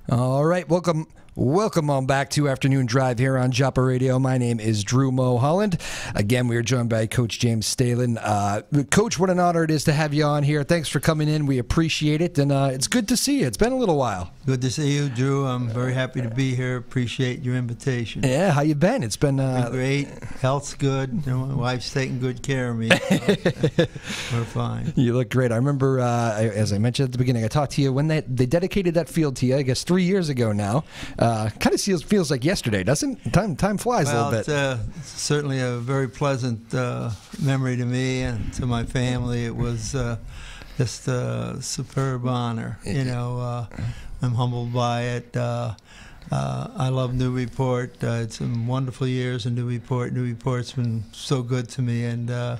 All right, welcome on back to Afternoon Drive here on WJOP Radio. My name is Drew Moholland. Again, we are joined by Coach James Stehlin. Coach, what an honor it is to have you on here. Thanks for coming in. We appreciate it, and it's good to see you. It's been a little while. Good to see you, Drew. I'm very happy to be here. Appreciate your invitation. Yeah, how you been? It's been great. Health's good. You know, my wife's taking good care of me. So we're fine. You look great. I remember, as I mentioned at the beginning, I talked to you when they dedicated that field to you, I guess 3 years ago now. Kind of feels like yesterday, doesn't it? Time flies a little bit. It's certainly a very pleasant memory to me and to my family. It was just a superb honor. You know, I'm humbled by it. I love Newburyport. It's some wonderful years in Newburyport. Newburyport's been so good to me, and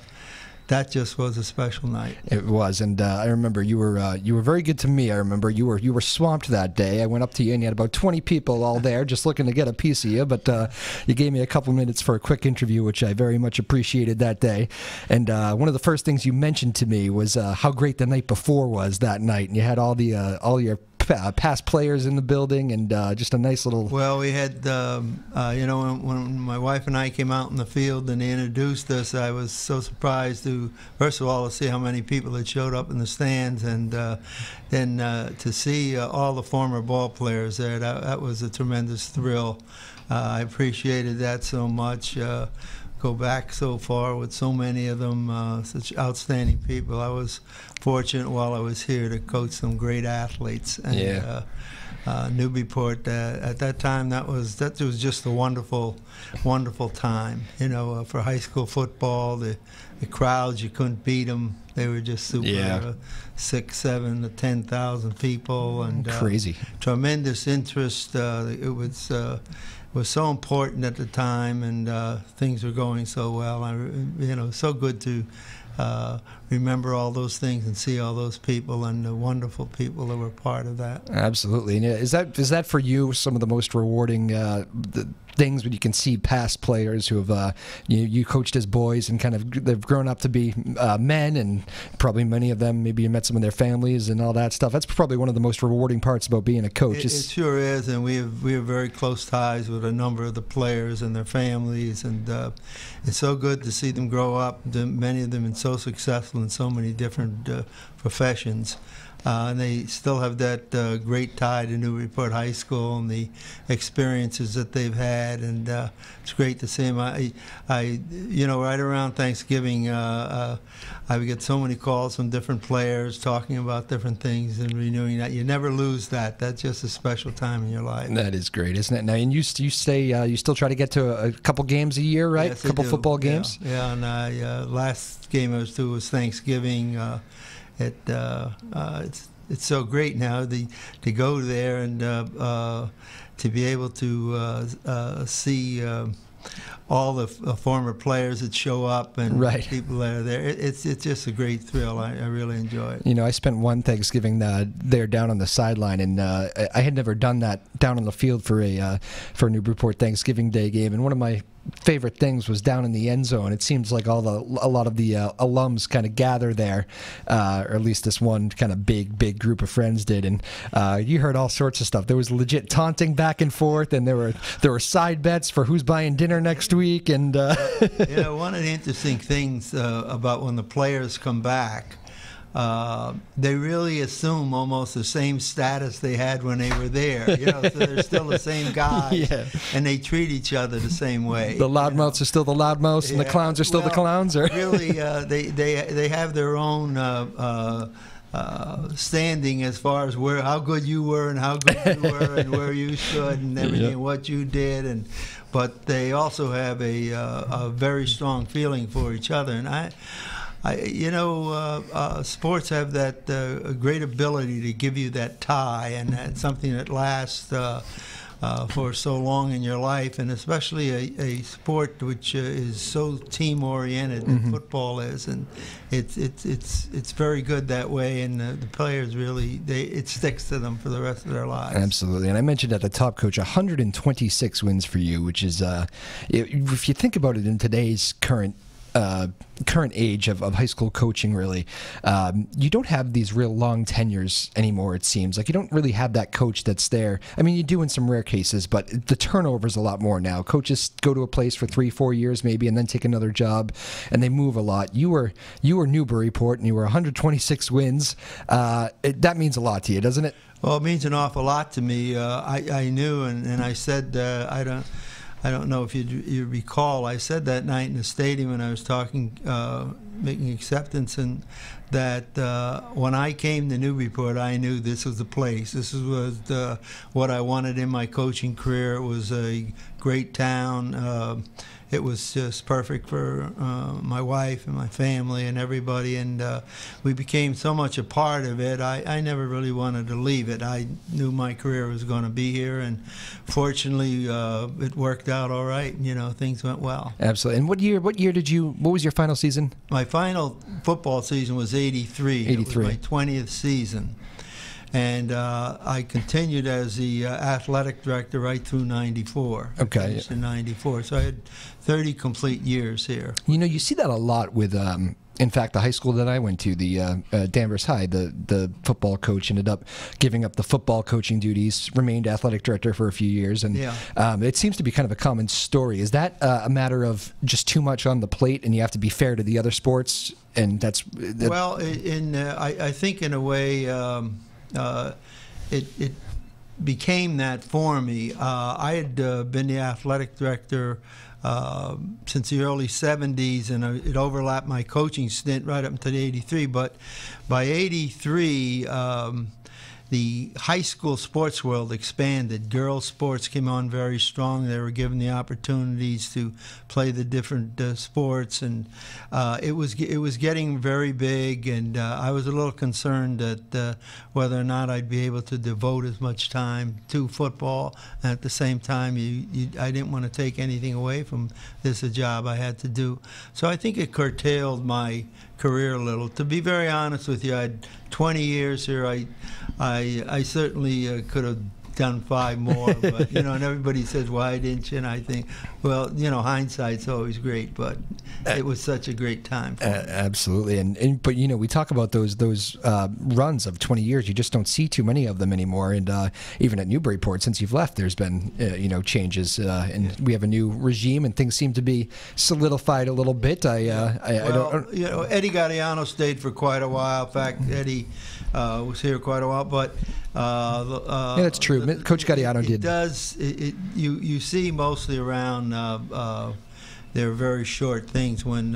that just was a special night. It was, and I remember you were very good to me. I remember you were swamped that day. I went up to you, and you had about 20 people all there just looking to get a piece of you, but you gave me a couple minutes for a quick interview, which I very much appreciated that day. And one of the first things you mentioned to me was how great the night before was that night, and you had all your past players in the building, and just a nice little... Well, we had, you know, when my wife and I came out in the field and they introduced us, I was so surprised to, first of all, to see how many people had showed up in the stands, and then to see all the former ball players there. That was a tremendous thrill. I appreciated that so much. Go back so far with so many of them, such outstanding people. I was fortunate while I was here to coach some great athletes. And, yeah. Newburyport at that time, that was just a wonderful time. You know, for high school football, the crowds, you couldn't beat them. They were just super. Yeah. 6,000, 7,000 to 10,000 people, and crazy, tremendous interest. It was so important at the time, and things were going so well. You know, so good to remember all those things and see all those people and the wonderful people that were part of that. Absolutely. And is that for you some of the most rewarding things when you can see past players who have you coached as boys and kind of they've grown up to be men, and probably many of them maybe you met some of their families and all that stuff? That's probably one of the most rewarding parts about being a coach. It sure is, and we have very close ties with a number of the players and their families, and it's so good to see them grow up. Many of them are so successful in so many different professions. And they still have that great tie to Newburyport High School and the experiences that they've had, and it's great to see them. You know, right around Thanksgiving, I would get so many calls from different players talking about different things and renewing that. You never lose that. That's just a special time in your life. That is great, isn't it? Now, and you say you still try to get to a couple games a year, right? Yes, a couple football games. Yeah, and last game I was to was Thanksgiving. It's so great now to go there and to be able to see all the former players that show up and right. people that are there. It's just a great thrill. I really enjoy it. You know, I spent one Thanksgiving there down on the sideline, and I had never done that down on the field for a Newburyport Thanksgiving Day game, and one of my favorite things was down in the end zone. It seems like a lot of the alums kind of gather there, or at least this one kind of big group of friends did, and you heard all sorts of stuff. There was legit taunting back and forth, and there were side bets for who's buying dinner next week. And you know, one of the interesting things about when the players come back, they really assume almost the same status they had when they were there. You know, so they're still the same guys, yeah. And they treat each other the same way. The loudmouths are still the loudmouths, and the clowns are still the clowns. Or really, they have their own standing as far as how good you were and how good you were and where you stood and everything, yep. What you did, but they also have a very strong feeling for each other, and you know, sports have that great ability to give you that tie, and that's something that lasts for so long in your life, and especially a sport which is so team-oriented, mm-hmm. as football is, and it's very good that way, and the players really, it sticks to them for the rest of their lives. Absolutely, and I mentioned at the top, Coach, 126 wins for you, which is, if you think about it in today's current current age of high school coaching, really, you don't have these real long tenures anymore, it seems. Like, you don't really have that coach that's there. I mean, you do in some rare cases, but the turnover is a lot more now. Coaches go to a place for 3-4 years maybe and then take another job, and they move a lot. You were Newburyport, and you were 126 wins. That means a lot to you, doesn't it? Well, it means an awful lot to me. I knew, and I said, I don't know if you recall, I said that night in the stadium when I was talking, making acceptance, and that when I came to Newburyport, I knew this was the place. This was what I wanted in my coaching career. It was a great town. It was just perfect for my wife and my family and everybody, and we became so much a part of it. I never really wanted to leave it. I knew my career was going to be here, and fortunately, it worked out all right. You know, things went well. Absolutely. And what was your final season? My final football season was 83. 83. It was my 20th season. And I continued as the athletic director right through 94. Okay. I finished in 94. So I had 30 complete years here. You know, you see that a lot with, in fact, the high school that I went to, the Danvers High, the football coach ended up giving up the football coaching duties, remained athletic director for a few years, and it seems to be kind of a common story. Is that a matter of just too much on the plate, and you have to be fair to the other sports? And that's well, I think in a way. It became that for me. I had been the athletic director since the early 70s, and it overlapped my coaching stint right up until 83. But by 83, the high school sports world expanded. Girls' sports came on very strong. They were given the opportunities to play the different sports, and it was getting very big. And I was a little concerned that whether or not I'd be able to devote as much time to football. And at the same time, I didn't want to take anything away from this, a job I had to do. So I think it curtailed my career a little. To be very honest with you, I had 20 years here. I certainly could have done 5 more, but you know, and everybody says, why didn't you? And I think, well, you know, hindsight's always great, but it was such a great time for me. Absolutely. But you know, we talk about those runs of 20 years. You just don't see too many of them anymore. And even at Newburyport, since you've left, there's been changes, and we have a new regime, and things seem to be solidified a little bit. You know, Eddie Gaudiano stayed for quite a while. In fact, Eddie was here quite a while, but yeah, that's true. Coach Gaudiano did. You see mostly around. They're very short things. When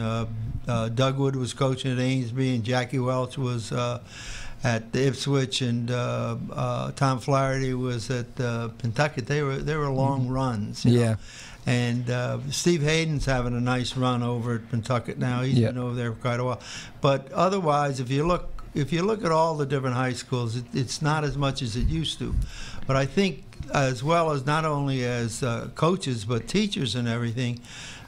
Doug Wood was coaching at Amesbury and Jackie Welch was at Ipswich, and Tom Flaherty was at Pentucket, they were long runs. You know? And Steve Hayden's having a nice run over at Pentucket now. He's been over there for quite a while. But otherwise, if you look at all the different high schools, it's not as much as it used to. But I think, as well as not only as coaches but teachers and everything,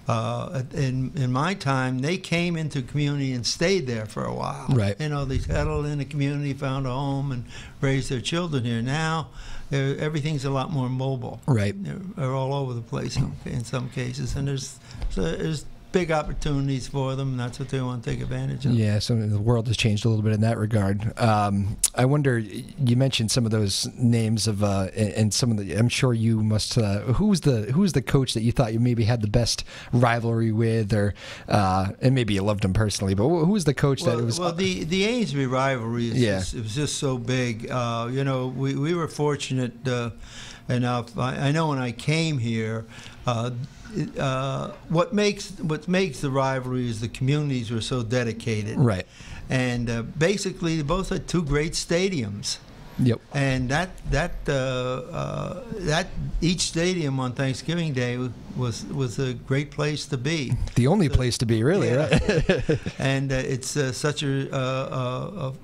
in my time, they came into community and stayed there for a while. Right. You know, they settled in the community, found a home, and raised their children here. Now, everything's a lot more mobile. Right. They're all over the place in some cases, and there's big opportunities for them, and that's what they want to take advantage of. Yeah, so the world has changed a little bit in that regard. I wonder, you mentioned some of those names of, and some of the, I'm sure you must, who was the coach that you thought you maybe had the best rivalry with, or, and maybe you loved him personally, but who was the coach that was? Well, the Amesbury rivalry it was just so big. You know, we were fortunate enough. I know when I came here, what makes the rivalry is the communities were so dedicated. Right. And basically, they both had 2 great stadiums. Yep. And that each stadium on Thanksgiving Day was a great place to be. The only place to be, really, right? And it's such a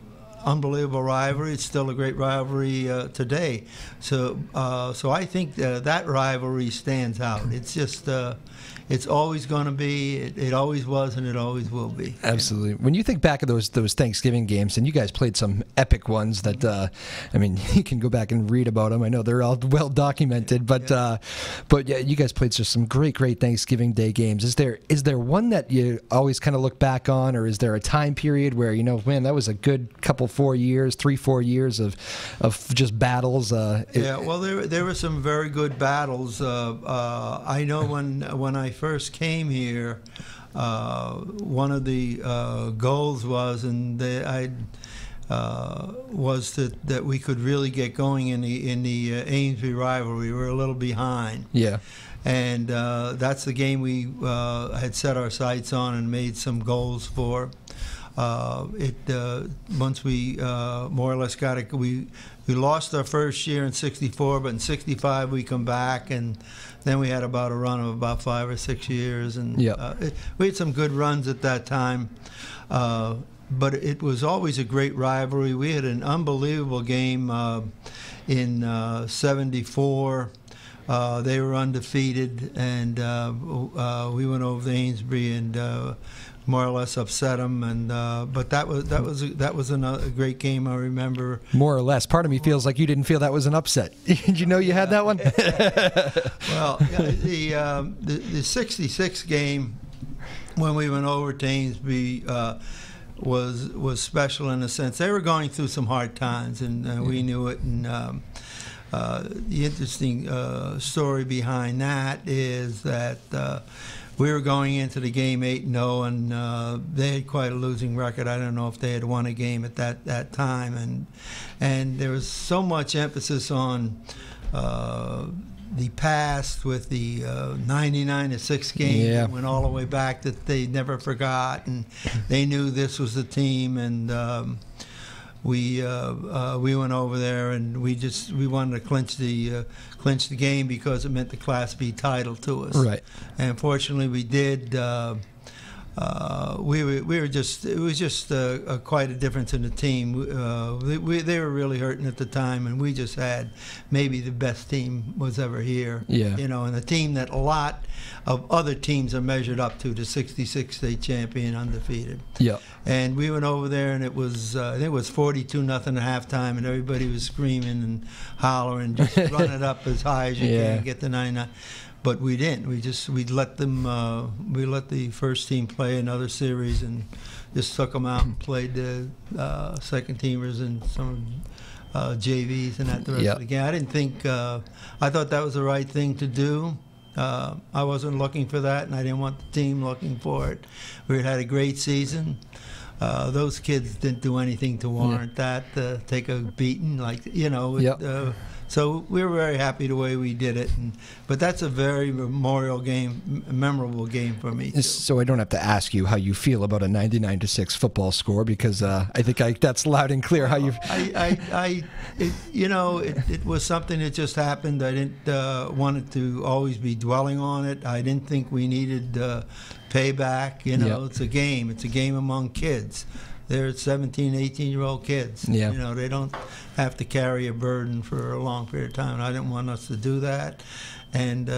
unbelievable rivalry. It's still a great rivalry today. So I think that rivalry stands out. It's just it's always going to be. It always was, and it always will be. Absolutely. When you think back of those Thanksgiving games, and you guys played some epic ones that, I mean, you can go back and read about them. I know they're all well documented, but yeah, you guys played just some great Thanksgiving Day games. Is there one that you always kind of look back on, or is there a time period where, you know, man, that was a good couple 4 years, 3-4 years of just battles? Yeah, well, there were some very good battles. I know when I first came here, one of the goals was, was that we could really get going in the Amesbury rivalry. We were a little behind. Yeah. And that's the game we had set our sights on and made some goals for. Once we more or less got it, we lost our first year in '64, but in '65 we come back, and then we had about a run of about 5 or 6 years, and we had some good runs at that time. But it was always a great rivalry. We had an unbelievable game in '74. They were undefeated, and we went over to Amesbury and more or less upset them. And but that was another great game. I remember. More or less. Part of me feels like you didn't feel that was an upset. Did you know you had that one? Well, the '66 game when we went over to Amesbury was special in a sense. They were going through some hard times, and we knew it. And the interesting story behind that is that we were going into the game 8-0, and they had quite a losing record. I don't know if they had won a game at that time, and there was so much emphasis on the past with the 99-6 game that went all the way back that they never forgot, and they knew this was the team, and we went over there, and we wanted to clinch the game because it meant the Class B title to us. Right. And fortunately, we did. It was just quite a difference in the team. They were really hurting at the time, and we just had maybe the best team was ever here. Yeah. You know, and a team that a lot of other teams are measured up to, the '66 state champion, undefeated. Yeah. And we went over there, and it was I think it was 42-0 at halftime, and everybody was screaming and hollering, just run it up as high as you can, get the 99. But we didn't. We let the first team play another series and just took them out and played the second teamers and some JVs and that the rest of the game. I didn't think. I thought that was the right thing to do. I wasn't looking for that, and I didn't want the team looking for it. We had a great season. Those kids didn't do anything to warrant that. Take a beating, like, you know. So we were very happy the way we did it, but that's a very memorable game for me too. So I don't have to ask you how you feel about a 99-6 football score, because I think that's loud and clear how you. It was something that just happened. I didn't want it to always be dwelling on it. I didn't think we needed payback. You know, it's a game. It's a game among kids. They're 17, 18-year-old kids. Yeah. You know, they don't have to carry a burden for a long period of time. And I didn't want us to do that, and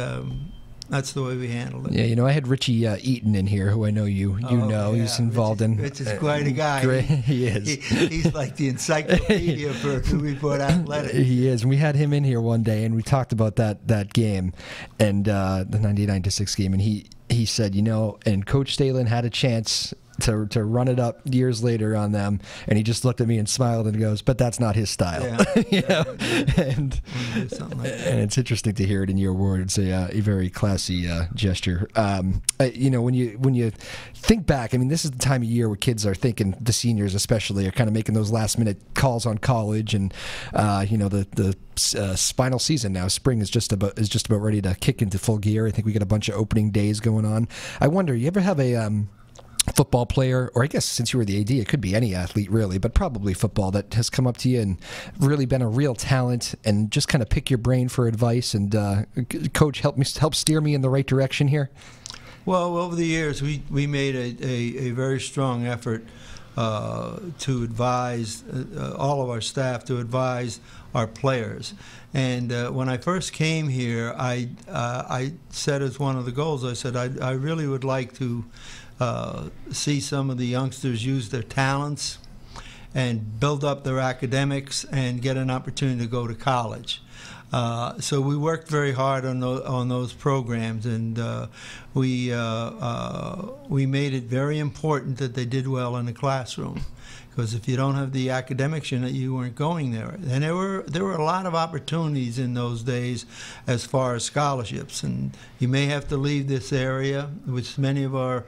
that's the way we handled it. Yeah, you know, I had Richie Eaton in here, who I know you know. Yeah. He's involved in. Rich is quite a guy. Great, he is. He's like the encyclopedia for Newburyport athletics. He is. And we had him in here one day, and we talked about that game, and the 99-6 game, and he said, you know, and Coach Stehlin had a chance to run it up years later on them, and he just looked at me and smiled and goes, but that's not his style. You know? And it's interesting to hear it in your words. A very classy gesture. You know, when you think back, I mean, this is the time of year where kids are thinking, the seniors especially, are kind of making those last minute calls on college, and you know, the final season now, spring is just about ready to kick into full gear. I think we got a bunch of opening days going on. I wonder, you ever have a football player, or I guess since you were the AD, it could be any athlete really, but probably football, that has come up to you and really been a real talent, and just kind of pick your brain for advice and coach, help steer me in the right direction here? Well, over the years, we made a very strong effort to advise all of our staff, to advise our players. And when I first came here, I said as one of the goals, I said I really would like to see some of the youngsters use their talents and build up their academics and get an opportunity to go to college. So we worked very hard on those programs, and we made it very important that they did well in the classroom. Because if you don't have the academics, you weren't going there. And there were a lot of opportunities in those days as far as scholarships. And you may have to leave this area, which many of our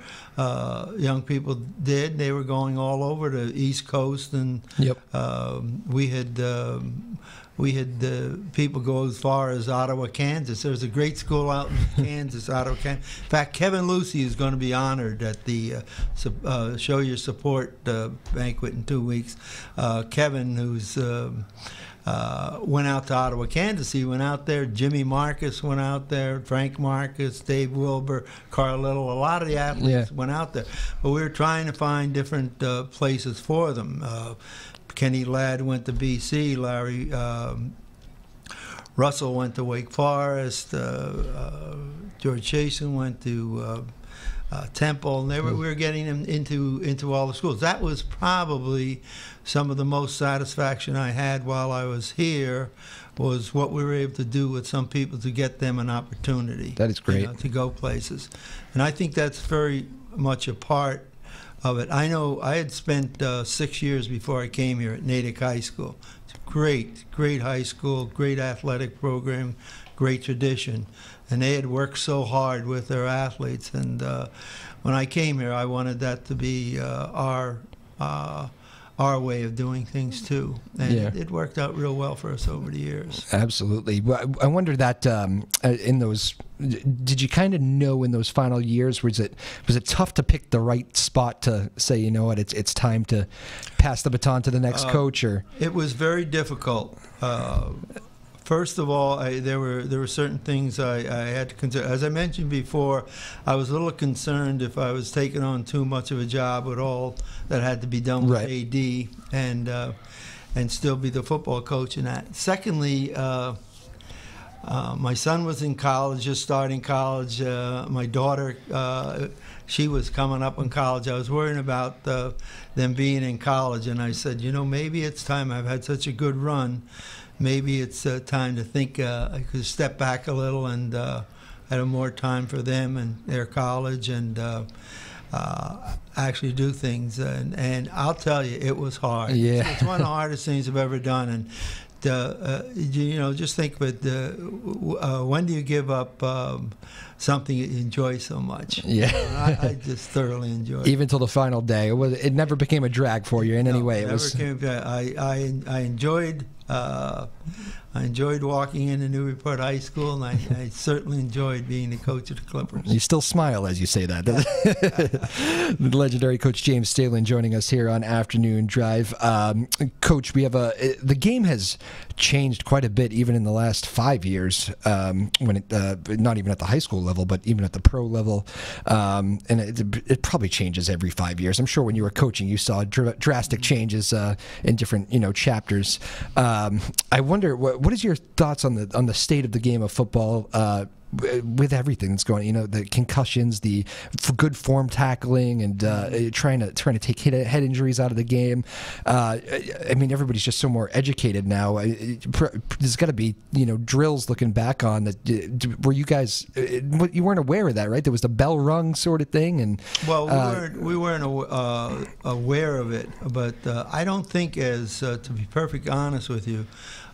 young people did. They were going all over the East Coast, and yep. We had people go as far as Ottawa, Kansas. There's a great school out in Kansas, Ottawa, Kansas. In fact, Kevin Lucy is going to be honored at the Show Your Support banquet in 2 weeks. Kevin, who's went out to Ottawa, Kansas. He went out there. Jimmy Marcus went out there. Frank Marcus, Dave Wilbur, Carl Little. A lot of the athletes went out there. But we were trying to find different places for them. Kenny Ladd went to BC. Larry Russell went to Wake Forest. George Chasen went to Temple, and we were getting them into all the schools. That was probably some of the most satisfaction I had while I was here, was what we were able to do with some people to get them an opportunity. That is great. To go places. And I think that's very much a part of it. I know I had spent 6 years before I came here at Natick High School. It's a great high school, great athletic program, great tradition. And they had worked so hard with their athletes. And when I came here, I wanted that to be our way of doing things too, and it worked out real well for us over the years. Absolutely. I wonder that in those, did you kind of know in those final years, was it tough to pick the right spot to say, you know what, it's time to pass the baton to the next coach? Or it was very difficult. First of all, there were certain things I had to consider. As I mentioned before, I was a little concerned if I was taking on too much of a job with all that had to be done with AD and still be the football coach in that. Secondly, my son was in college, just starting college. My daughter, she was coming up in college. I was worrying about them being in college, and I said, you know, maybe it's time. I've had such a good run. Maybe it's time to think I could step back a little and have more time for them and their college, and actually do things. And I'll tell you, it was hard. Yeah. It's one of the hardest things I've ever done. And you know, just think of it. When do you give up something you enjoy so much? Yeah. I just thoroughly enjoyed it. Even till the final day, it never became a drag for you in any way. It never came. I enjoyed. I enjoyed walking into Newburyport High School, and I certainly enjoyed being the coach of the Clippers. You still smile as you say that. The legendary Coach James Stehlin joining us here on Afternoon Drive. Coach, we have the game has changed quite a bit even in the last 5 years, when it not even at the high school level, but even at the pro level, and it probably changes every 5 years. I'm sure when you were coaching, you saw drastic changes in different chapters. I wonder what is your thoughts on the state of the game of football with everything that's going on, the concussions, the good form tackling, and trying to take head injuries out of the game. I mean, everybody's just so more educated now. There's got to be drills looking back on that. Were you guys? You weren't aware of that, right? There was the bell rung sort of thing, and we weren't aware of it. But I don't think, to be perfectly honest with you,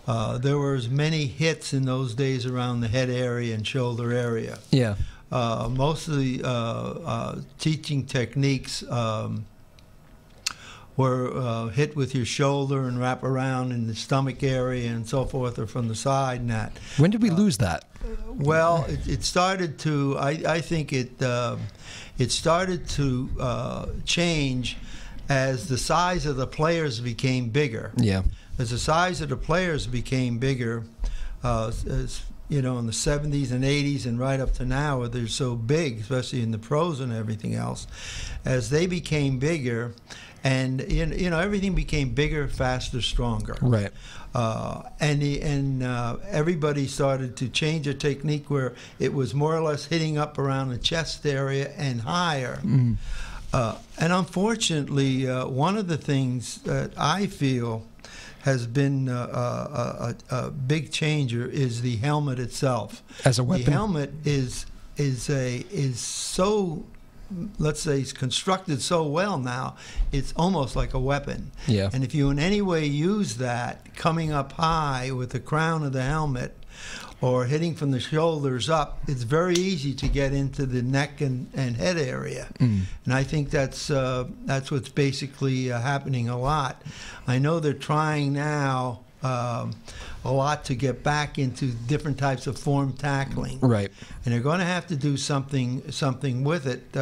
there were as many hits in those days around the head area and shoulder area. Yeah. Most of the teaching techniques were hit with your shoulder and wrap around in the stomach area and so forth, or from the side and that. When did we lose that? Well, it started to. I think it started to change as the size of the players became bigger. Yeah. As the size of the players became bigger, you know, in the 70s and 80s and right up to now, where they're so big, especially in the pros and everything else, as they became bigger, and you know, everything became bigger, faster, stronger. Right. Everybody started to change a technique where it was more or less hitting up around the chest area and higher. And unfortunately, one of the things that I feel has been a big changer is the helmet itself. As a weapon? The helmet is so, let's say, it's constructed so well now, it's almost like a weapon. Yeah. And if you in any way use that, coming up high with the crown of the helmet, or hitting from the shoulders up, it's very easy to get into the neck and head area. And I think that's what's basically happening a lot. I know they're trying now a lot to get back into different types of form tackling. Right. And they're going to have to do something with it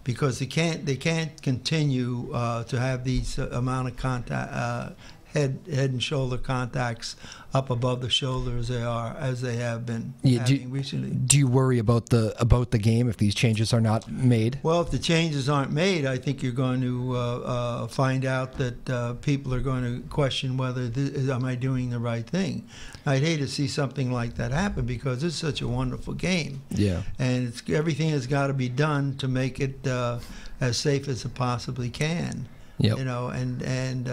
because they can't continue to have these amount of contact. Head and shoulder contacts up above the shoulder as they have been having recently. Do you worry about the game if these changes are not made? Well, if the changes aren't made, I think you're going to find out that people are going to question whether am I doing the right thing. I'd hate to see something like that happen because it's such a wonderful game. Yeah. And everything has got to be done to make it as safe as it possibly can. Yep. You know, and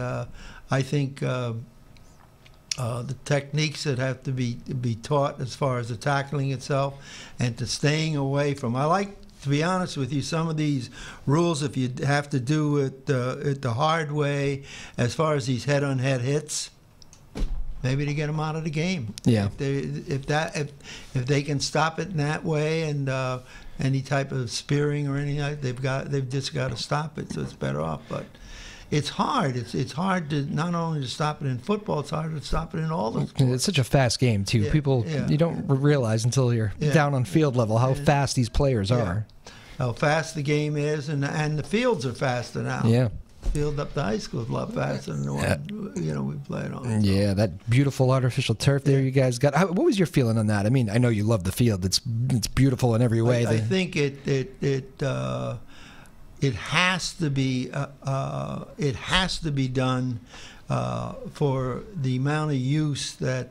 I think the techniques that have to be taught as far as the tackling itself and to staying away from. I like, to be honest with you, some of these rules, if you have to do it the hard way, as far as these head-on-head hits, maybe to get them out of the game. Yeah. If they can stop it in that way, and any type of spearing or anything, they've just got to stop it. So it's better off, but. It's hard. It's hard to not only to stop it in football. It's hard to stop it in all the sports. It's such a fast game too. Yeah, People you don't realize until you're down on field level how fast these players are. How fast the game is, and the fields are faster now. Yeah. The field up to high school is a lot faster than the one we played on. So. Yeah, that beautiful artificial turf there you guys got. What was your feeling on that? I mean, I know you love the field. It's beautiful in every way. I think it has to be done for the amount of use that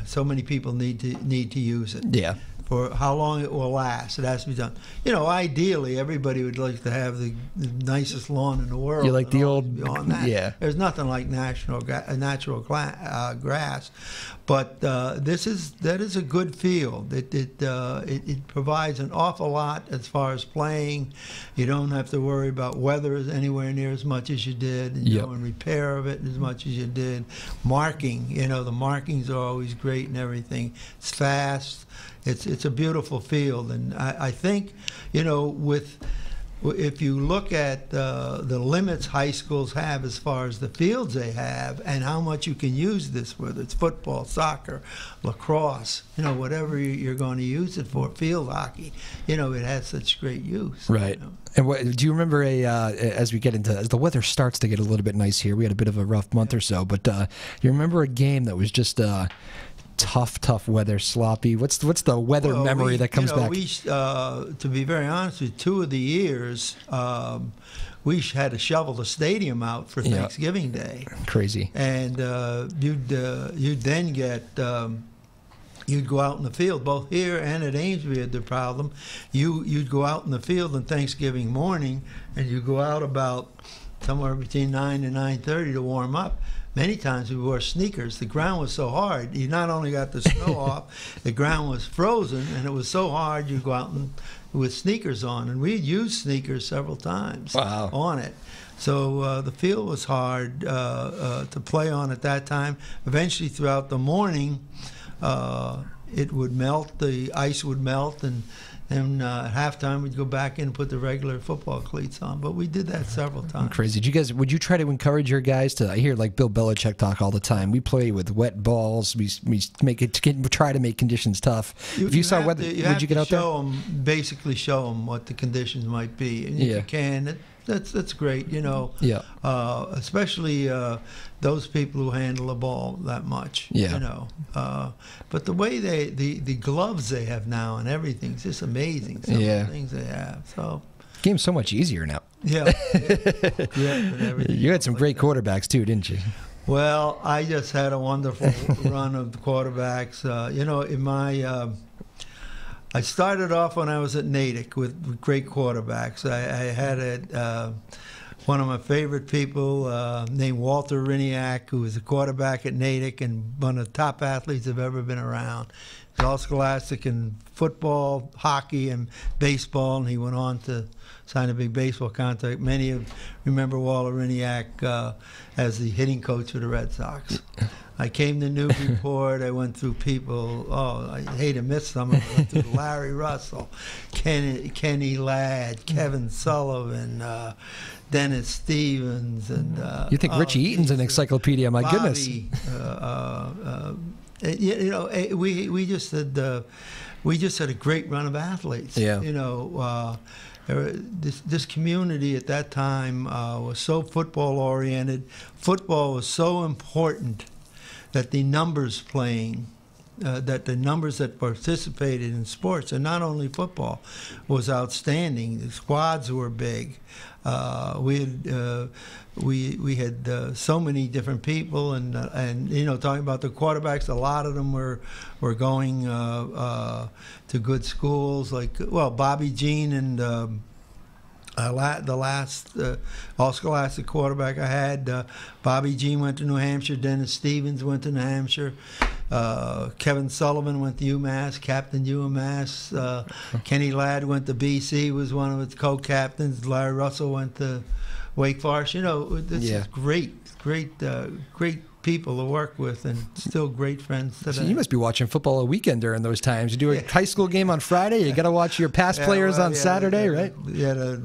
so many people need to use it. Yeah. For how long it will last, it has to be done. You know, ideally, everybody would like to have the nicest lawn in the world. You like the old, that. There's nothing like natural grass, but that is a good field. It provides an awful lot as far as playing. You don't have to worry about weather anywhere near as much as you did, and repair of it as much as you did. Marking, you know, the markings are always great and everything. It's fast. It's a beautiful field, and I think, you know, if you look at the limits high schools have as far as the fields they have and how much you can use this, whether it's football, soccer, lacrosse, you know, whatever you're going to use it for, field hockey, you know, it has such great use. Right. You know? And do you remember as the weather starts to get a little bit nice here, we had a bit of a rough month or so, but you remember a game that was just tough weather, sloppy? What's the weather memory that comes back? To be very honest with you, 2 of the years we had to shovel the stadium out for Thanksgiving Day. Crazy. And you'd then get you'd go out in the field, both here and at Amesbury had the problem. You'd go out in the field on Thanksgiving morning, and you go out about somewhere between 9 and 9:30 to warm up. Many times we wore sneakers. The ground was so hard. You not only got the snow off, the ground was frozen, and it was so hard you'd go out with sneakers on. And we'd used sneakers several times on it. So the field was hard to play on at that time. Eventually, throughout the morning, it would melt. The ice would melt, and at halftime we'd go back in and put the regular football cleats on. But we did that several times. Crazy. Would you try to encourage your guys to? I hear like Bill Belichick talk all the time. We play with wet balls. We try to make conditions tough. If you saw weather, would you get out there? Basically show them what the conditions might be, and if you can, that's great. You know, Yeah. Especially those people who handle the ball that much. Yeah. You know, but the way the gloves they have now and everything's just amazing. Some of the things they have. So. Game's so much easier now. Yeah. And everything. You had some great quarterbacks too, didn't you? Well, I just had a wonderful run of quarterbacks. You know, in my I started off when I was at Natick with great quarterbacks. I had one of my favorite people named Walter Riniak, who was a quarterback at Natick and one of the top athletes I've ever been around. He was all scholastic in football, hockey, and baseball, and he went on to sign a big baseball contract. Many of remember Walter Riniak as the hitting coach for the Red Sox. I came to Newburyport. I went through people. Oh, I hate to miss some of them. I went through Larry Russell, Kenny Ladd, Kevin Sullivan, Dennis Stevens, and you think Richie Eaton's an encyclopedia? My Bobby, goodness. You know, we just had a great run of athletes. Yeah. You know, this community at that time was so football oriented. Football was so important that the numbers playing, that the numbers that participated in sports, and not only football, was outstanding. The squads were big. We had so many different people, and you know, talking about the quarterbacks, a lot of them were going to good schools, like Bobby Jean and the last all-scholastic quarterback I had, Bobby Jean went to New Hampshire. Dennis Stevens went to New Hampshire. Kevin Sullivan went to UMass, captained UMass. Kenny Ladd went to BC, was one of its co-captains. Larry Russell went to Wake Forest. You know, this is great people to work with, and still great friends today. So you must be watching football a weekend during those times. You do a high school game on Friday, you got to watch your past players on Saturday, right? Yeah, to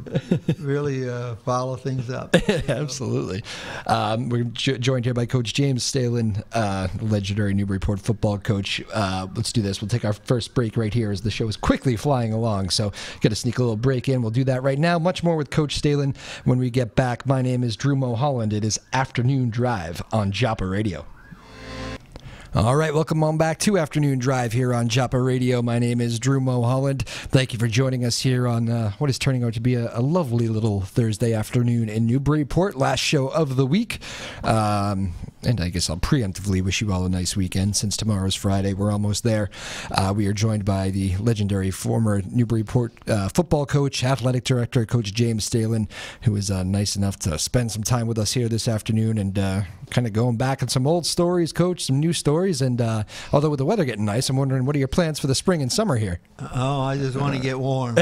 really follow things up. Absolutely. We're joined here by Coach James Stehlin, legendary Newburyport football coach. Let's do this. We'll take our first break right here as the show is quickly flying along. So got to sneak a little break in. We'll do that right now. Much more with Coach Stehlin when we get back. My name is Drew Moholland. It is Afternoon Drive on WJOP Radio. All right, welcome on back to Afternoon Drive here on WJOP Radio. My name is Drew Moholland. Thank you for joining us here on what is turning out to be a lovely little Thursday afternoon in Newburyport. Last show of the week. And I guess I'll preemptively wish you all a nice weekend since tomorrow's Friday. We're almost there. We are joined by the legendary former Newburyport football coach, athletic director, Coach James Stehlin, who is nice enough to spend some time with us here this afternoon and kind of going back on some old stories, Coach, some new stories. And although with the weather getting nice, I'm wondering, what are your plans for the spring and summer here? Oh, I just want to get warm.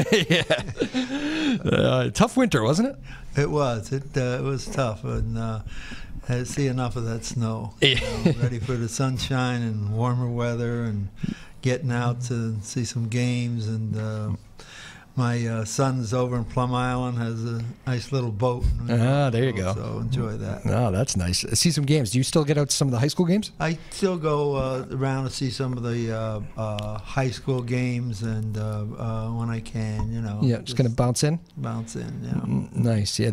Tough winter, wasn't it? It was. It was tough. And I had to see enough of that snow. Ready for the sunshine and warmer weather and getting out to see some games. And my son's over in Plum Island, has a nice little boat. There you go. So enjoy that. Oh, that's nice. See some games. Do you still get out to some of the high school games? I still go around to see some of the high school games, and when I can, you know. Yeah, just going to bounce in? Bounce in, yeah. Nice. Yeah,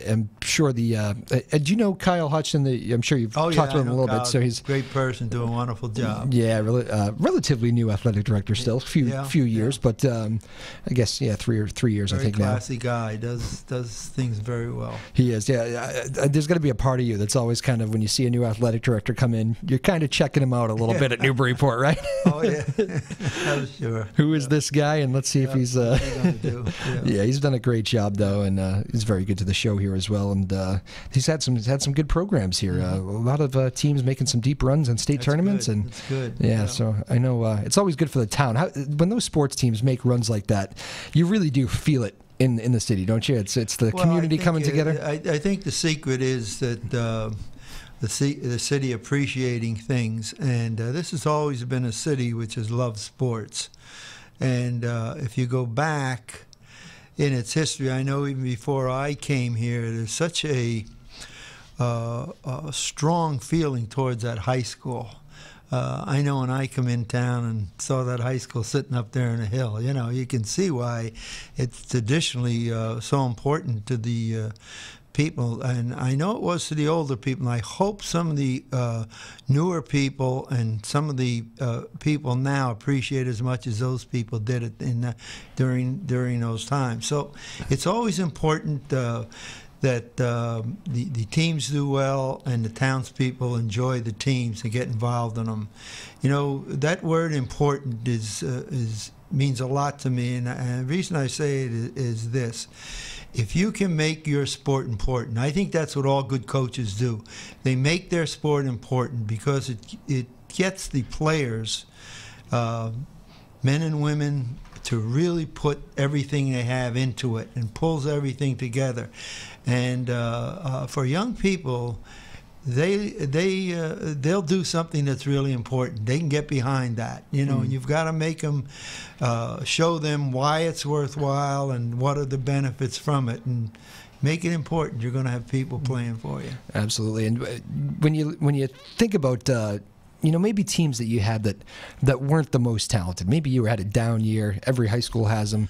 I'm sure do you know Kyle Hudson? I'm sure you've talked to him a little bit. So he's a great person, doing a wonderful job. Yeah, relatively new athletic director still, few years, but I guess 3 years. Very I think now. Classy guy, does things very well. He is. Yeah, there's going to be a part of you that's always kind of, when you see a new athletic director come in, you're kind of checking him out a little bit at Newburyport, right? Oh yeah, I'm sure. Who is this guy? And let's see if he's. What's he gonna do? Yeah, he's done a great job though, and he's very good to the show here as well. And he's had some good programs here. A lot of teams making some deep runs in state tournaments, and that's good. Yeah, so I know it's always good for the town. When those sports teams make runs like that, you really do feel it in the city, don't you? It's the community coming together. I think the secret is that the city appreciating things, and this has always been a city which has loved sports. And if you go back in its history, I know even before I came here, there's such a strong feeling towards that high school. I know when I come in town and saw that high school sitting up there on a hill, you know, you can see why it's traditionally so important to the people. And I know it was to the older people, and I hope some of the newer people and some of the people now appreciate as much as those people did it during those times. So it's always important that the teams do well and the townspeople enjoy the teams and get involved in them. You know, that word important means a lot to me, and the reason I say it is this. If you can make your sport important, I think that's what all good coaches do. They make their sport important because it gets the players, men and women, to really put everything they have into it and pulls everything together. And for young people, they'll do something that's really important. They can get behind that, you know. And you've got to make them, show them why it's worthwhile and what are the benefits from it, and make it important. You're going to have people playing for you. Absolutely. And when you think about you know, maybe teams that you had that weren't the most talented. Maybe you had a down year. Every high school has them.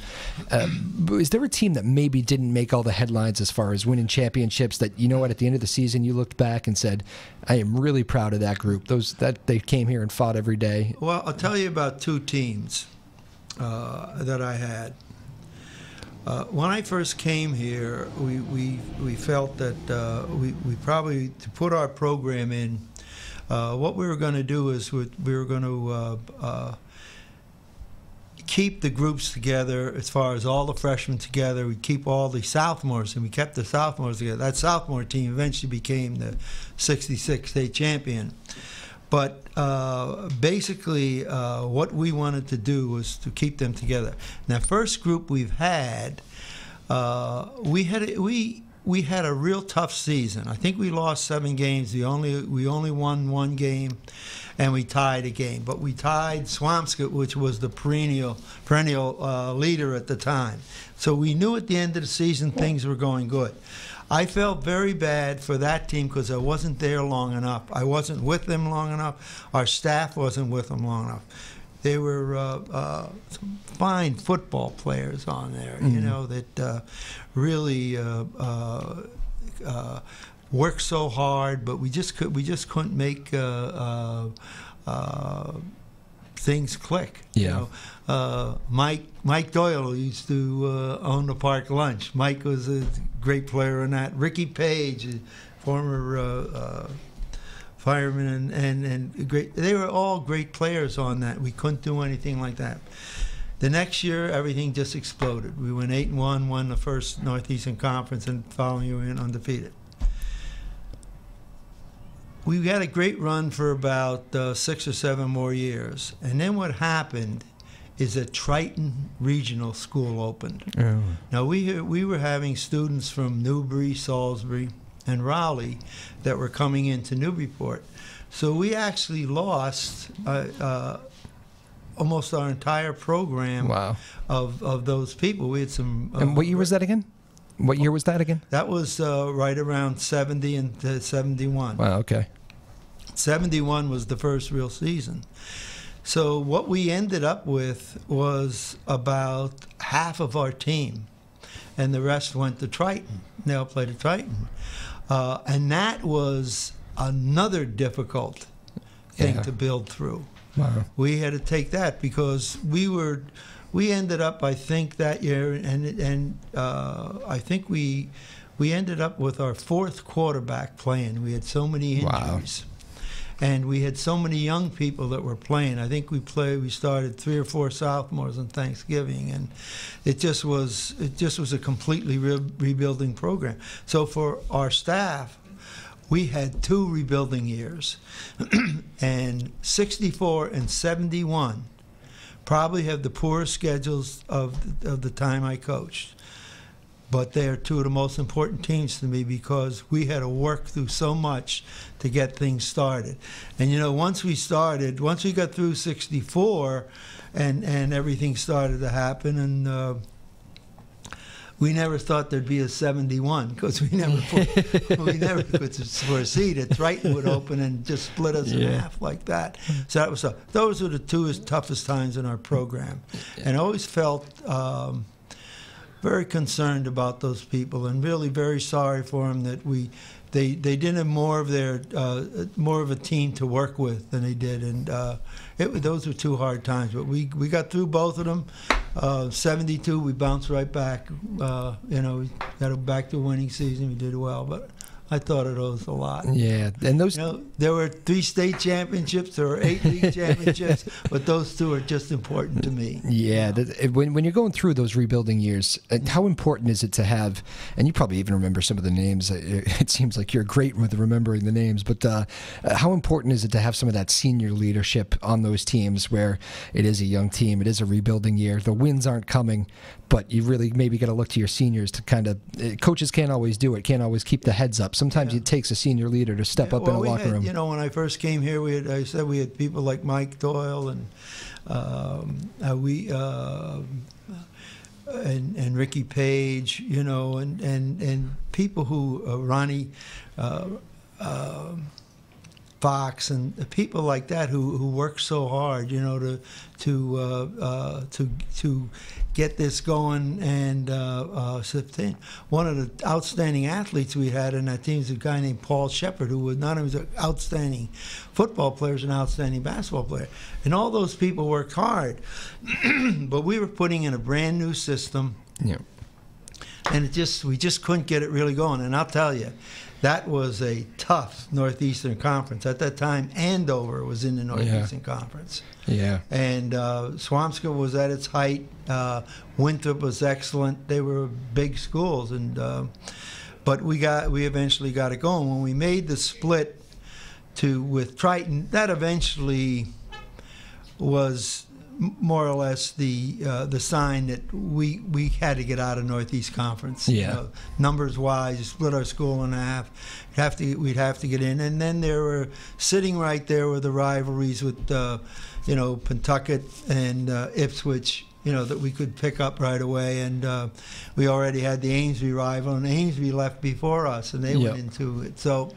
Is there a team that maybe didn't make all the headlines as far as winning championships that, you know what, at the end of the season you looked back and said, I am really proud of that group, that they came here and fought every day? Well, I'll tell you about two teams that I had. When I first came here, we felt that we probably, to put our program in, what we were going to do is we were going to keep the groups together as far as all the freshmen together. We'd keep all the sophomores, and we kept the sophomores together. That sophomore team eventually became the 66 state champion. But basically, what we wanted to do was to keep them together. Now, first group we've had, we had a real tough season. I think we lost 7 games. We only won 1 game, and we tied a game. But we tied Swampscott, which was the perennial leader at the time. So we knew at the end of the season things were going good. I felt very bad for that team because I wasn't there long enough. I wasn't with them long enough. Our staff wasn't with them long enough. They were some fine football players on there, you know, that really worked so hard, but we just couldn't make things click. Yeah. You know, Mike Doyle used to own the park lunch. Mike was a great player in that. Ricky Page, former firemen and great. They were all great players on that. We couldn't do anything like that. The next year, everything just exploded. We went 8-1, won the first Northeastern Conference, and following year in undefeated. We had a great run for about 6 or 7 more years, and then what happened is that Triton Regional School opened. Oh. Now we were having students from Newbury, Salisbury, and Raleigh that were coming into Newburyport. So we actually lost almost our entire program. Wow. of those people. We had some... and what year was that again? What year was that again? That was right around 70 and 71. Wow, okay. 71 was the first real season. So what we ended up with was about half of our team, and the rest went to Triton. They all played at Triton. And that was another difficult thing to build through. Wow. We had to take that because we ended up, I think, that year, and I think we ended up with our 4th quarterback playing. We had so many injuries. Wow. And we had so many young people that were playing. I think we started 3 or 4 sophomores on Thanksgiving, and it just was a completely rebuilding program. So for our staff, we had 2 rebuilding years, and 64 and 71 probably have the poorest schedules of the time I coached. But they are 2 of the most important teams to me because we had to work through so much to get things started. And you know, once we got through 64, and everything started to happen, and we never thought there'd be a 71 because we never could foresee that Triton would open and just split us in half like that. So that was those were the two toughest times in our program, and I always felt very concerned about those people and really very sorry for them that they didn't have more of a team to work with than they did, and those were two hard times. But we got through both of them. 72, we bounced right back. We got back to a winning season. We did well, but I thought of those a lot. Yeah, and those. There were 3 state championships, there were 8 league championships, but those two are just important to me. Yeah, when you're going through those rebuilding years, how important is it to have? And you probably even remember some of the names. It seems like you're great with remembering the names, but how important is it to have some of that senior leadership on those teams where it is a young team, it is a rebuilding year, the wins aren't coming, but you really maybe got to look to your seniors to kind of. Coaches can't always do it, can't always keep the heads up. Sometimes it takes a senior leader to step up in a locker room. When I first came here, I said we had people like Mike Doyle and Ricky Page, and people who Ronnie Fox and people like that who work so hard, to get this going and sustain. One of the outstanding athletes we had in that team is a guy named Paul Shepard, who was not only an outstanding football player, an outstanding basketball player. And all those people worked hard, but we were putting in a brand new system, and we just couldn't get it really going. And I'll tell you, that was a tough Northeastern Conference. At that time, Andover was in the Northeastern Conference. Yeah. And Swampscott was at its height. Winthrop was excellent. They were big schools, but we eventually got it going. When we made the split with Triton, that eventually was more or less the sign that we had to get out of Northeast Conference. Numbers wise, split our school in half. We'd have to get in, and then there were sitting right there were the rivalries with Pentucket and Ipswich. That we could pick up right away, and we already had the Amesbury rival, and Amesbury left before us, and they went into it. So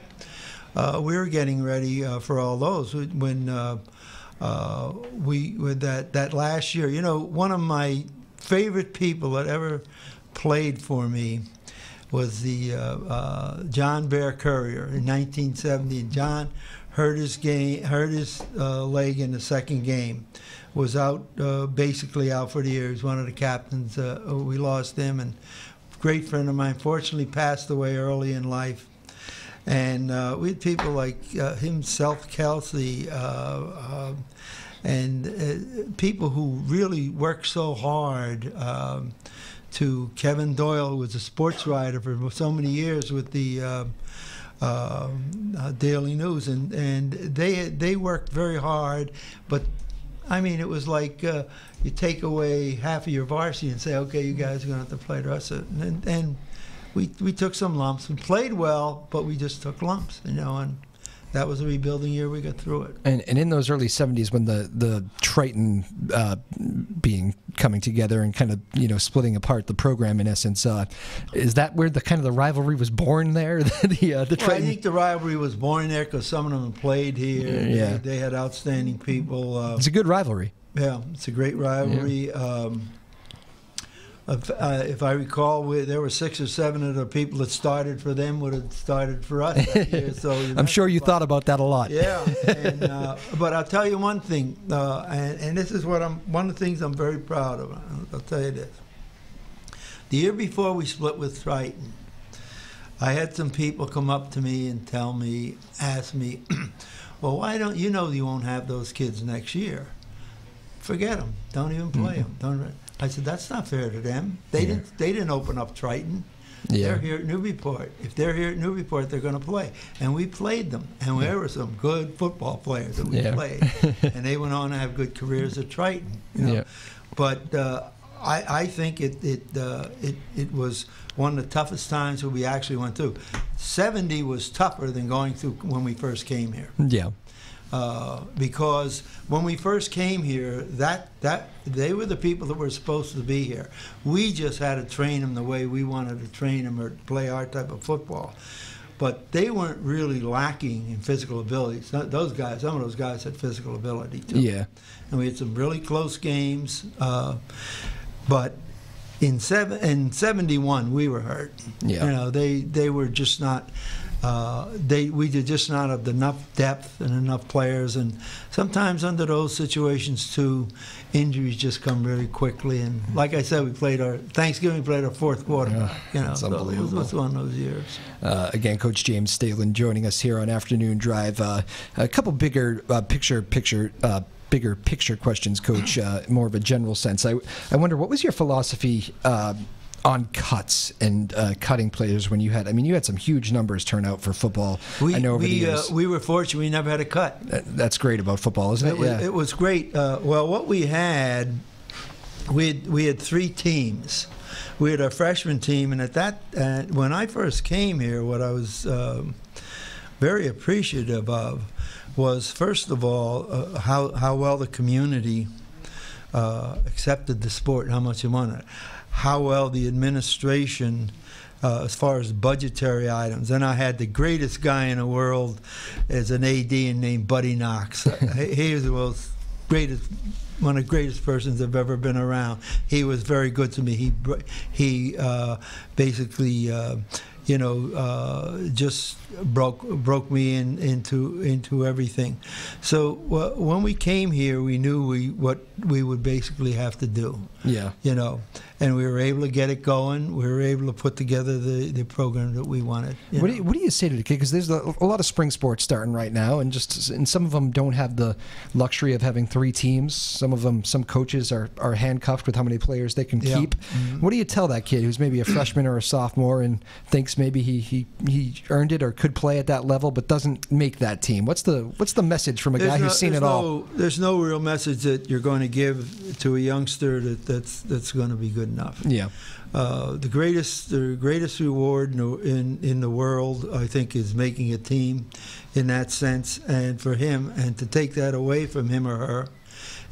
we were getting ready for all those when. With that last year, one of my favorite people that ever played for me was the John Bear Courier in 1970. And John hurt his leg in the second game, was out basically out for the year. He was one of the captains. We lost him, and a great friend of mine. Fortunately, passed away early in life. And we had people like himself, Kelsey, and people who really worked so hard. To Kevin Doyle, who was a sports writer for so many years with the Daily News, and they worked very hard. But I mean, it was like you take away half of your varsity and say, okay, you guys are going to have to play the rest of it, and we took some lumps. We played well, but we just took lumps, and that was a rebuilding year. We got through it. And in those early 70s, when the Triton coming together and kind of splitting apart the program in essence, is that where the rivalry was born there? Triton? I think the rivalry was born there because some of them played here. Yeah. They had outstanding people. It's a good rivalry. Yeah, it's a great rivalry. Yeah. If I recall, there were 6 or 7 of the people that started for them would have started for us that year. So I'm sure you thought about that a lot. Yeah, but I'll tell you one thing, and this is one of the things I'm very proud of. I'll tell you this. The year before we split with Triton, I had some people come up to me and ask me, well, why don't you won't have those kids next year? Forget them. Don't even play them. I said, that's not fair to them. They didn't open up Triton. Yeah. They're here at Newburyport. If they're here at Newburyport, they're going to play. And we played them. And there were some good football players that we played. And they went on to have good careers at Triton. But I think it was one of the toughest times that we actually went through. 70 was tougher than going through when we first came here. Yeah. because when we first came here, that they were the people that were supposed to be here. We just had to train them the way we wanted to train them or play our type of football. But they weren't really lacking in physical ability. Some of those guys had physical ability too. Yeah. And we had some really close games. But in 71, we were hurt. Yeah. You know, they were just not. We did just not have enough depth and enough players, and sometimes under those situations too, injuries just come really quickly. And like I said, we played our fourth quarter. Yeah, You know, it's unbelievable. So it was one of those years. Again, Coach James Stehlin joining us here on Afternoon Drive. A couple bigger bigger picture questions, Coach. More of a general sense. I wonder, what was your philosophy on cuts and cutting players when you had? I mean, you had some huge numbers turn out for football. I know over the years. We were fortunate; we never had a cut. That's great about football, isn't it? It was great. Well, what we had, we had 3 teams. We had our freshman team, and when I first came here, what I was very appreciative of was, first of all, how well the community accepted the sport, how much they wanted it. How well the administration, as far as budgetary items. And I had the greatest guy in the world as an AD named Buddy Knox. He was the world's greatest, one of the greatest persons I've ever been around. He was very good to me. He basically, just broke me into everything. So when we came here, we knew what we would basically have to do. Yeah. And we were able to get it going. We were able to put together the program that we wanted. What do you say to the kid? Because there's a lot of spring sports starting right now, and some of them don't have the luxury of having 3 teams. Some coaches are handcuffed with how many players they can keep. Mm-hmm. What do you tell that kid who's maybe a freshman or a sophomore and thinks maybe he earned it or could play at that level but doesn't make that team? What's the message from a guy who's seen it all? There's no real message that you're going to give to a youngster that's going to be good enough. Yeah. The greatest reward in the world, I think, is making a team in that sense. And for him, and to take that away from him or her,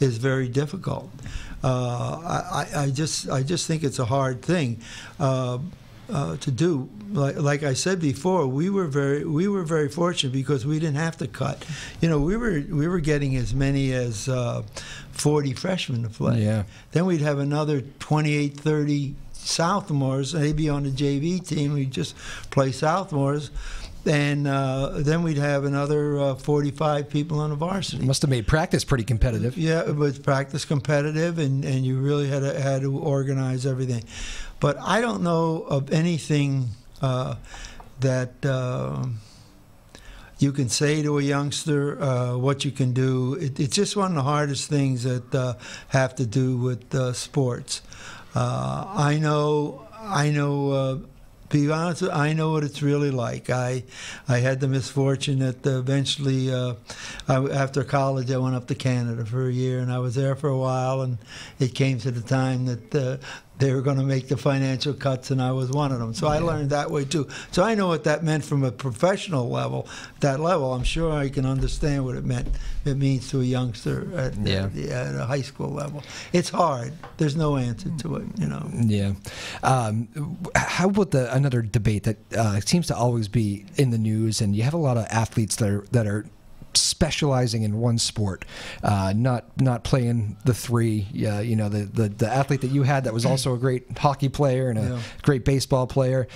is very difficult. I just think it's a hard thing to do. Like I said before, we were very fortunate because we didn't have to cut. We were getting as many as 40 freshmen to play. Yeah. Then we'd have another 28, 30 sophomores, maybe on the JV team. We'd just play sophomores. And then we'd have another 45 people on the varsity. Must have made practice pretty competitive. Yeah, it was practice competitive, and you really had to organize everything. But I don't know of anything that you can say to a youngster what you can do. It's just one of the hardest things that have to do with sports. I know. Be honest, I know what it's really like. I had the misfortune that eventually, after college, I went up to Canada for a year, and I was there for a while, and it came to the time that they were going to make the financial cuts, and I was one of them. So I learned that way too. So I know what that meant from a professional level. That level, I'm sure I can understand what it means to a youngster at a high school level. It's hard. There's no answer to it, Yeah. How about another debate that seems to always be in the news, and you have a lot of athletes that are specializing in one sport, not playing the 3. The athlete that you had that was also a great hockey player and a great baseball player.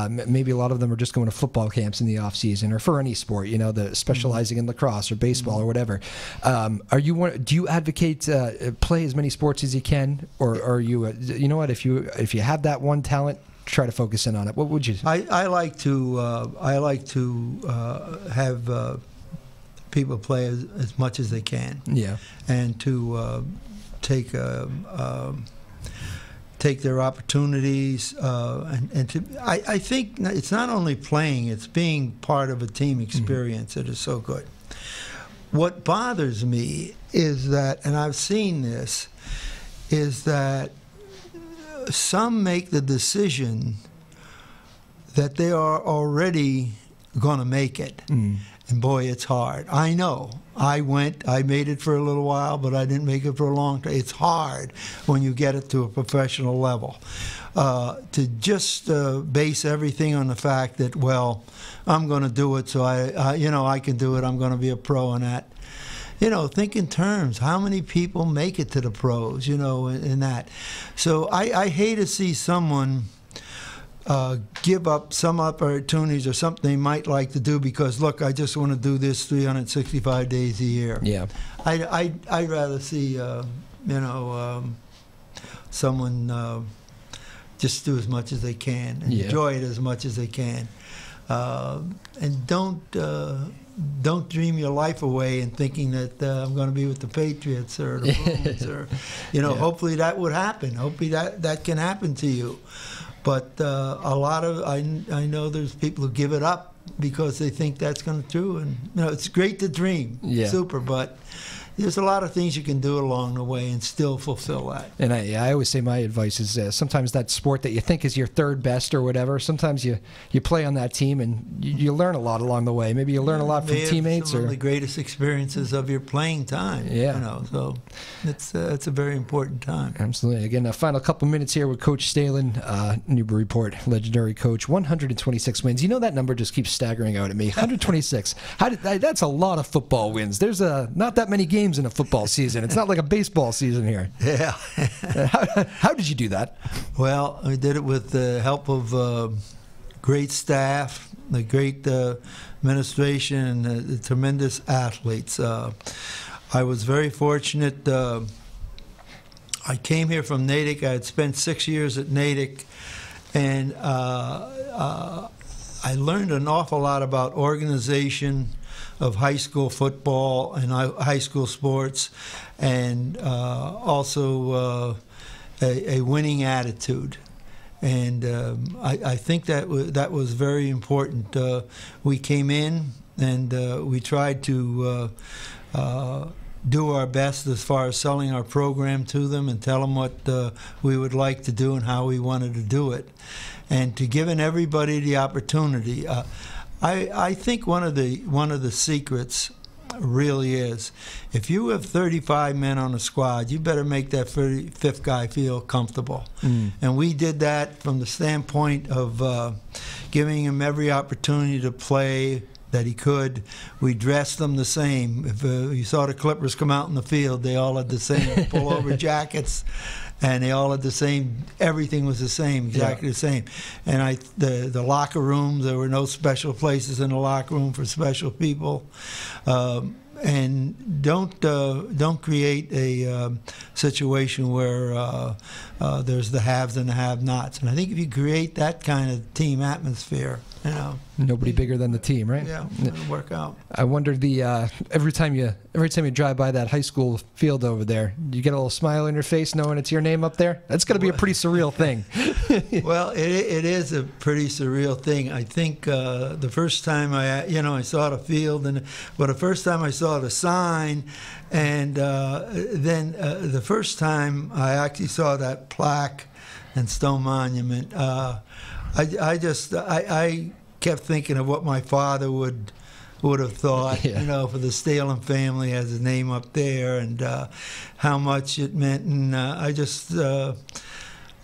Maybe a lot of them are just going to football camps in the off season or for any sport. The specializing in lacrosse or baseball or whatever. Do you advocate play as many sports as you can, or are you if you have that one talent, try to focus in on it? What would you? I like to have people play as much as they can. Yeah. And to take their opportunities and to I think it's not only playing, it's being part of a team experience that is so good. What bothers me is that, and I've seen this, is that some make the decision that they are already going to make it. And boy, it's hard. I know. I made it for a little while, but I didn't make it for a long time. It's hard when you get it to a professional level. To just base everything on the fact that, well, I'm going to do it, so I can do it. I'm going to be a pro in that. Think in terms. How many people make it to the pros, in that? So I hate to see someone give up some opportunities or something they might like to do because, look, I just want to do this 365 days a year. Yeah. I'd rather see, someone just do as much as they can and enjoy it as much as they can. And don't dream your life away in thinking that I'm going to be with the Patriots or the Bruins or, hopefully that would happen. Hopefully that can happen to you. But a lot of, I know there's people who give it up because they think that's going to do. And, it's great to dream, super, but there's a lot of things you can do along the way and still fulfill that. And I always say my advice is sometimes that sport that you think is your third best or whatever, sometimes you play on that team and you learn a lot along the way. Maybe you learn a lot from teammates. Some of the greatest experiences of your playing time. Yeah. So it's a very important time. Absolutely. Again, a final couple minutes here with Coach Stehlin, Newburyport, legendary coach, 126 wins. That number just keeps staggering out at me. 126. That's a lot of football wins. There's not that many games in a football season. It's not like a baseball season here. Yeah. How did you do that? Well, I did it with the help of great staff, the great administration, and the tremendous athletes. I was very fortunate. I came here from Natick. I had spent 6 years at Natick, and I learned an awful lot about organization of high school football and high school sports, and also a winning attitude. And I think that was very important. We came in and we tried to do our best as far as selling our program to them and tell them what we would like to do and how we wanted to do it, and to giving everybody the opportunity. I think one of the secrets really is, if you have 35 men on a squad, you better make that 35th guy feel comfortable. And we did that from the standpoint of giving him every opportunity to play that he could. We dressed them the same. If you saw the Clippers come out in the field, they all had the same pullover jackets, and they all had the same. Everything was the same, exactly the same. And the locker rooms, there were no special places in the locker room for special people. And don't create a situation where there's the haves and the have-nots. And I think if you create that kind of team atmosphere, nobody bigger than the team, right? Yeah, it'll work out. I wonder every time you drive by that high school field over there, you get a little smile on your face knowing it's your name up there. That's got to be a pretty surreal thing. Well, it is a pretty surreal thing. I think the first time I saw the field, but the first time I saw the sign, and then the first time I actually saw that plaque and stone monument, I kept thinking of what my father would have thought, for the Stehlin family has his name up there, and how much it meant. And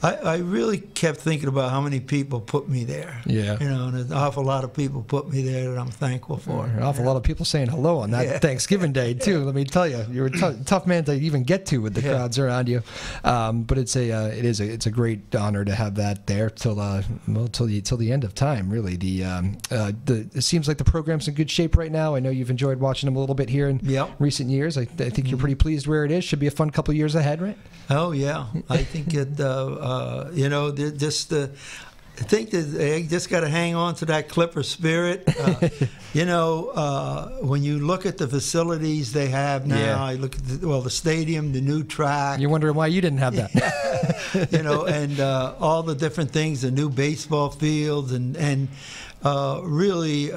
I really kept thinking about how many people put me there. Yeah. And an awful lot of people put me there that I'm thankful for. An awful lot of people saying hello on that Thanksgiving Day, too. Let me tell you, you're a tough man to even get to with the crowds around you. But it's a great honor to have that there till the end of time, really. It seems like the program's in good shape right now. I know you've enjoyed watching them a little bit here in recent years. I think you're pretty pleased where it is. Should be a fun couple of years ahead, right? Oh, yeah. I think it, I think that they just got to hang on to that Clipper spirit. When you look at the facilities they have now, I look at the stadium, the new track. You're wondering why you didn't have that. And all the different things, the new baseball fields, and really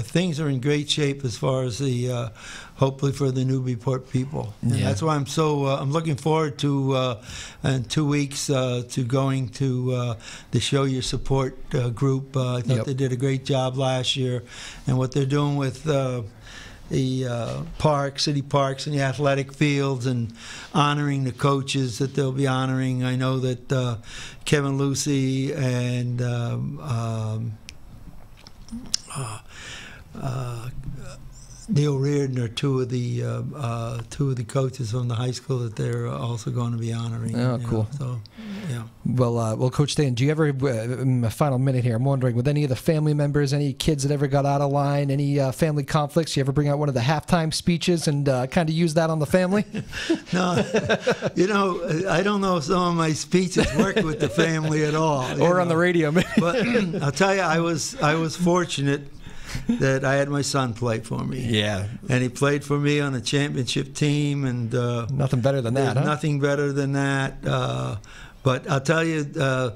things are in great shape as far as the hopefully for the Newburyport people. And that's why I'm looking forward to in 2 weeks to going to the Show Your Support group. I thought they did a great job last year, and what they're doing with the city parks and the athletic fields, and honoring the coaches that they'll be honoring. I know that Kevin Lucy and Neil Reardon are two of the coaches from the high school that they're also going to be honoring. Oh, cool. So, yeah. Well, Coach Stehlin, do you ever, in my final minute here, I'm wondering, with any of the family members, any kids that ever got out of line, any family conflicts, you ever bring out one of the halftime speeches and kind of use that on the family? No, I don't know if some of my speeches work with the family at all. Or on the radio, maybe. But I'll tell you, I was fortunate that I had my son play for me. Yeah. And he played for me on a championship team, and nothing better than that, huh? Nothing better than that. But I'll tell you, to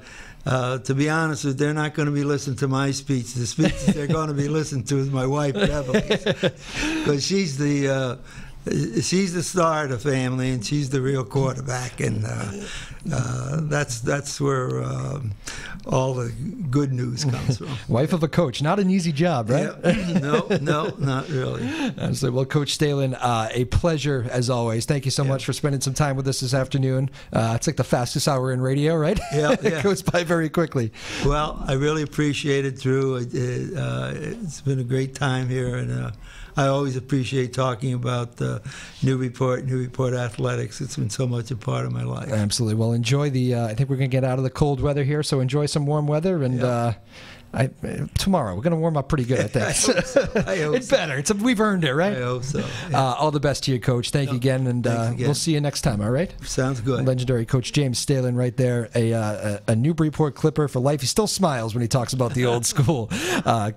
be honest with you, they're not going to be listening to my speech. The speeches they're going to be listening to is my wife, Beverly's, because she's the star of the family, and she's the real quarterback, and that's where all the good news comes from. Wife of a coach, not an easy job, right? Yeah. No, not really. Absolutely. Well, Coach Stehlin, a pleasure as always. Thank you so much for spending some time with us this afternoon. It's like the fastest hour in radio, right? Yeah. It goes by very quickly. Well, I really appreciate it, Drew. It's been a great time here, and I always appreciate talking about Newburyport athletics. It's been so much a part of my life. Absolutely. Well, enjoy the. I think we're going to get out of the cold weather here, so enjoy some warm weather. And tomorrow we're going to warm up pretty good, I think. I hope it's better. We've earned it, right? I hope so. Yeah. All the best to you, Coach. Thank you again, and we'll see you next time. All right. Sounds good. Legendary Coach James Stehlin, right there, a Newburyport Clipper for life. He still smiles when he talks about the old school.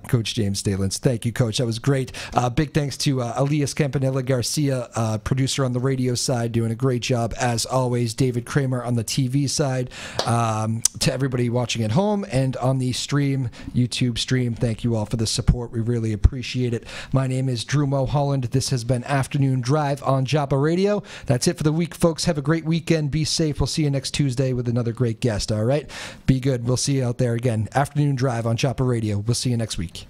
Coach James Stehlin. Thank you, Coach. That was great. Big thanks to Elias Campanella Garcia, producer on the radio side, doing a great job as always. David Kramer on the TV side. To everybody watching at home and on the stream, YouTube stream, thank you all for the support. We really appreciate it. My name is Drew Moholland. This has been Afternoon Drive on Joppa Radio. That's it for the week, folks. Have a great weekend. Be safe. We'll see you next Tuesday with another great guest, all right? Be good. We'll see you out there again. Afternoon Drive on Joppa Radio. We'll see you next week.